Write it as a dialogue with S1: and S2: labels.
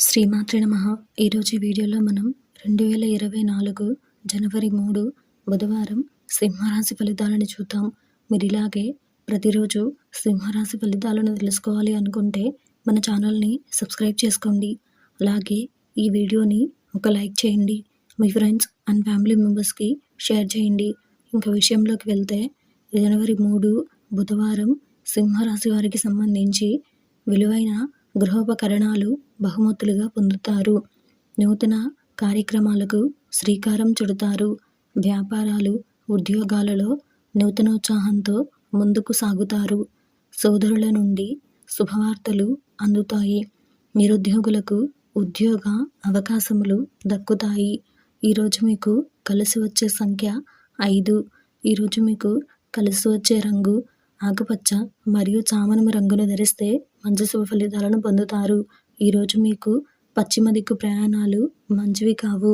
S1: శ్రీమాత్రే నమః. ఈరోజు ఈ వీడియోలో మనం 2024 జనవరి 3 బుధవారం సింహరాశి ఫలితాలను చూద్దాం. మీరు ఇలాగే ప్రతిరోజు సింహరాశి ఫలితాలను తెలుసుకోవాలి అనుకుంటే మన ఛానల్ని సబ్స్క్రైబ్ చేసుకోండి. అలాగే ఈ వీడియోని ఒక లైక్ చేయండి. మీ ఫ్రెండ్స్ అండ్ ఫ్యామిలీ మెంబర్స్కి షేర్ చేయండి. ఇంకా విషయంలోకి వెళ్తే జనవరి 3 బుధవారం సింహరాశి వారికి సంబంధించి విలువైన గృహోపకరణాలు బహుమతులుగా పొందుతారు. నూతన కార్యక్రమాలకు శ్రీకారం చుడతారు. వ్యాపారాలు, ఉద్యోగాలలో నూతనోత్సాహంతో ముందుకు సాగుతారు. సోదరుల నుండి శుభవార్తలు అందుతాయి. నిరుద్యోగులకు ఉద్యోగ అవకాశములు దక్కుతాయి. ఈరోజు మీకు కలిసి వచ్చే సంఖ్య 5. ఈరోజు మీకు కలిసి వచ్చే రంగు ఆకుపచ్చ మరియు చామనము రంగును ధరిస్తే మంచి శుభ ఫలితాలను పొందుతారు. ఈరోజు మీకు పశ్చిమ దిక్కు ప్రయాణాలు మంచివి కావు.